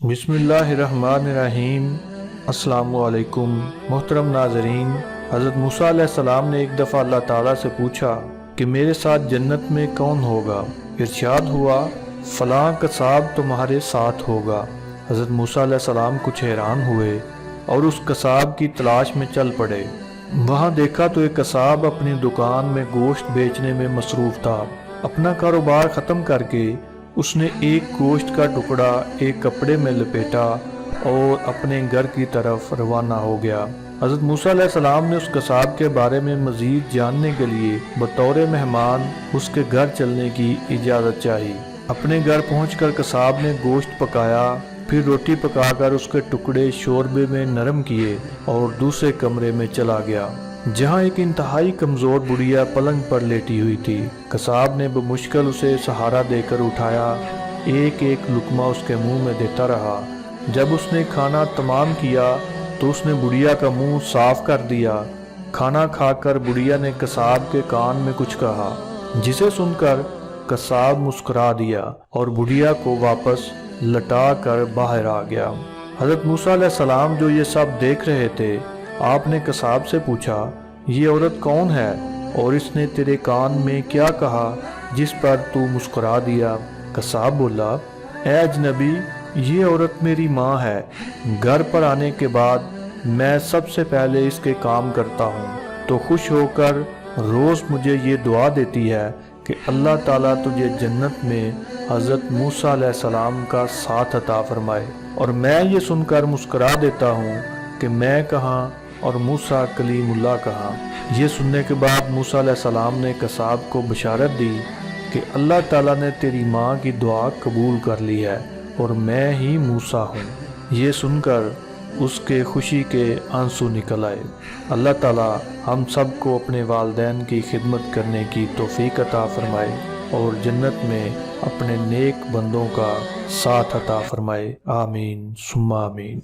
بسم اللہ الرحمن الرحیم۔ السلام علیکم محترم ناظرین۔ حضرت موسیٰ علیہ السلام نے ایک دفعہ اللہ تعالیٰ سے پوچھا کہ میرے ساتھ جنت میں کون ہوگا؟ ارشاد ہوا فلاں قصاب تمہارے ساتھ ہوگا۔ حضرت موسیٰ علیہ السلام کچھ حیران ہوئے اور اس قصاب کی تلاش میں چل پڑے۔ وہاں دیکھا تو ایک قصاب اپنی دکان میں گوشت بیچنے میں مصروف تھا۔ اپنا کاروبار ختم کر کے اس نے ایک گوشت کا ٹکڑا ایک کپڑے میں لپیٹا اور اپنے گھر کی طرف روانہ ہو گیا۔ حضرت موسیٰ علیہ السلام نے اس قصاب کے بارے میں مزید جاننے کے لیے بطور مہمان اس کے گھر چلنے کی اجازت چاہی۔ اپنے گھر پہنچ کر قصاب نے گوشت پکایا، پھر روٹی پکا کر اس کے ٹکڑے شوربے میں نرم کیے اور دوسرے کمرے میں چلا گیا جہاں ایک انتہائی کمزور بڑھیا پلنگ پر لیٹی ہوئی تھی۔ قصاب نے بمشکل اسے سہارا دے کر اٹھایا، ایک ایک لقمہ اس کے منہ میں دیتا رہا۔ جب اس نے کھانا تمام کیا تو اس نے بڑھیا کا منہ صاف کر دیا۔ کھانا کھا کر بڑھیا نے قصاب کے کان میں کچھ کہا، جسے سن کر قصاب مسکرا دیا اور بڑھیا کو واپس لٹا کر باہر آ گیا۔ حضرت موسیٰ علیہ السلام جو یہ سب دیکھ رہے تھے، آپ نے قصاب سے پوچھا یہ عورت کون ہے اور اس نے تیرے کان میں کیا کہا جس پر تو مسکرا دیا؟ قصاب بولا اے اجنبی، یہ عورت میری ماں ہے۔ گھر پر آنے کے بعد میں سب سے پہلے اس کے کام کرتا ہوں تو خوش ہو کر روز مجھے یہ دعا دیتی ہے کہ اللہ تعالیٰ تجھے جنت میں حضرت موسیٰ علیہ السلام کا ساتھ عطا فرمائے، اور میں یہ سن کر مسکرا دیتا ہوں کہ میں کہاں اور موسیٰ کلیم اللہ کہاں۔ یہ سننے کے بعد موسیٰ علیہ السلام نے قصاب کو بشارت دی کہ اللہ تعالیٰ نے تیری ماں کی دعا قبول کر لی ہے اور میں ہی موسیٰ ہوں۔ یہ سن کر اس کے خوشی کے آنسو نکل آئے۔ اللہ تعالیٰ ہم سب کو اپنے والدین کی خدمت کرنے کی توفیق عطا فرمائے اور جنت میں اپنے نیک بندوں کا ساتھ عطا فرمائے، آمین ثم آمین۔